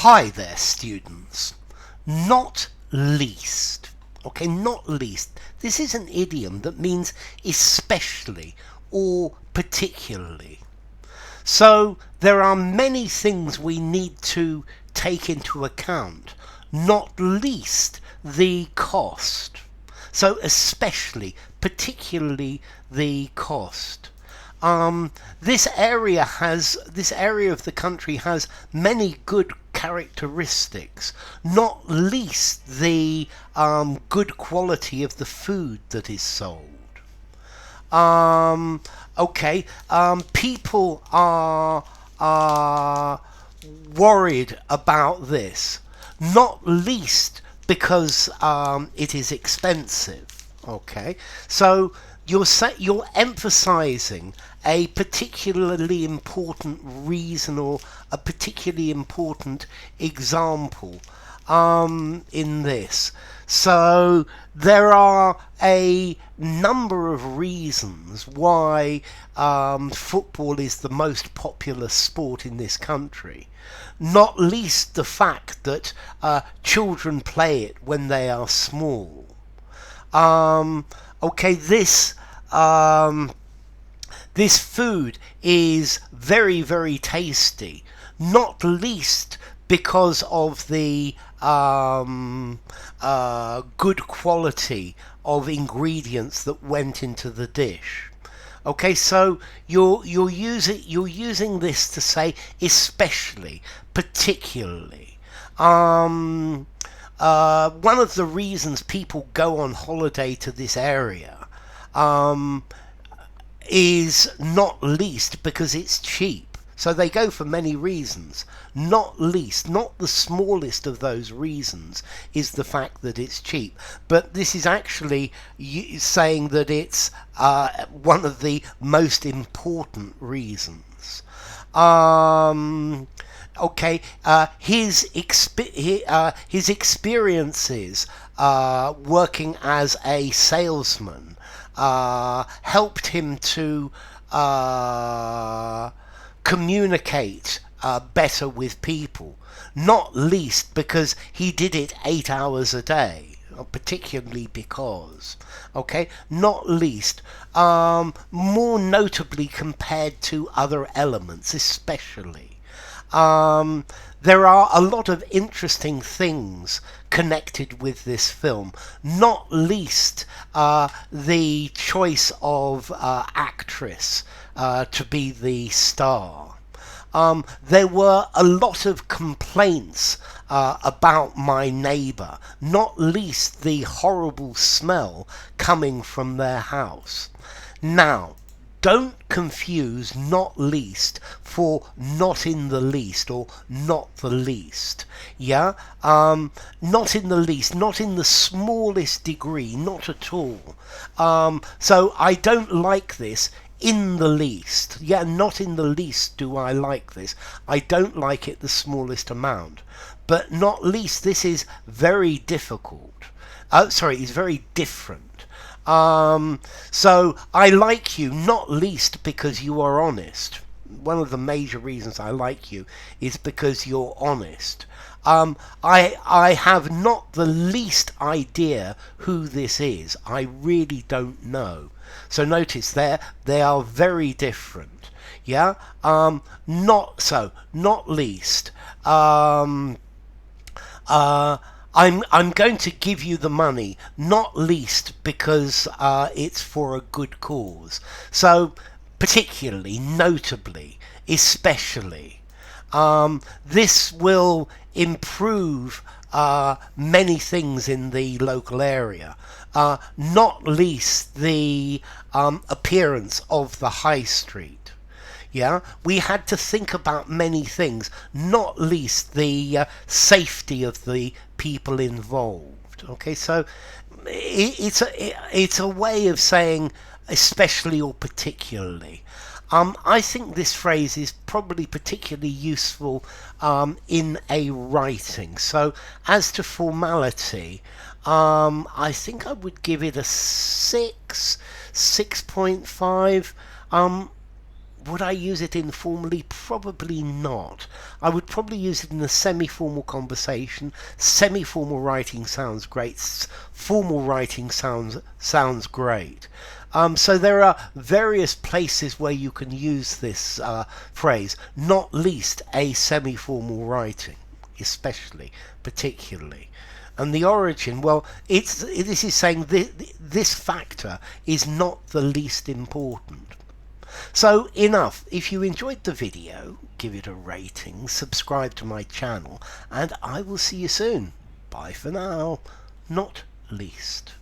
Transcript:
Hi there, students. Not least. Okay, not least. This is an idiom that means especially or particularly. So there are many things we need to take into account, not least the cost. So especially, particularly the cost. This area of the country has many good characteristics, not least the good quality of the food that is sold. People are worried about this, not least because it is expensive. Okay, so you're emphasizing a particularly important reason or a particularly important example in this. So there are a number of reasons why football is the most popular sport in this country, not least the fact that children play it when they are small. This food is very, very tasty, not least because of the good quality of ingredients that went into the dish. Okay, so you're using this to say especially, particularly. One of the reasons people go on holiday to this area is not least because it's cheap. So they go for many reasons. Not least, not the smallest of those reasons is the fact that it's cheap. But this is actually saying that it's one of the most important reasons. His experiences working as a salesman helped him to communicate better with people, not least because he did it 8 hours a day, particularly because, not least, more notably compared to other elements, especially. There are a lot of interesting things connected with this film, not least the choice of actress to be the star. There were a lot of complaints about my neighbour, not least the horrible smell coming from their house. Now, don't confuse not least for not in the least or not the least. Yeah? Not in the least, not in the smallest degree, not at all. So I don't like this in the least. Yeah, not in the least do I like this. I don't like it the smallest amount. But not least, this is very difficult. It's very different. So I like you not least because you are honest. One of the major reasons I like you is because you're honest. I have not the least idea who this is. I really don't know. So notice they are very different. Yeah? Not least. I'm going to give you the money, not least because it's for a good cause. So particularly, notably, especially, this will improve many things in the local area, not least the appearance of the high street. Yeah, we had to think about many things, not least the safety of the people involved. Okay, so it's a way of saying especially or particularly. I think this phrase is probably particularly useful in a writing. So as to formality, I think I would give it a 6.5. Would I use it informally? Probably not. I would probably use it in a semi-formal conversation. Semi-formal writing sounds great. Formal writing sounds great. So there are various places where you can use this phrase, not least a semi-formal writing, especially, particularly. And the origin, well, this is saying this factor is not the least important. So enough. If you enjoyed the video, give it a rating, subscribe to my channel, and I will see you soon. Bye for now, not least.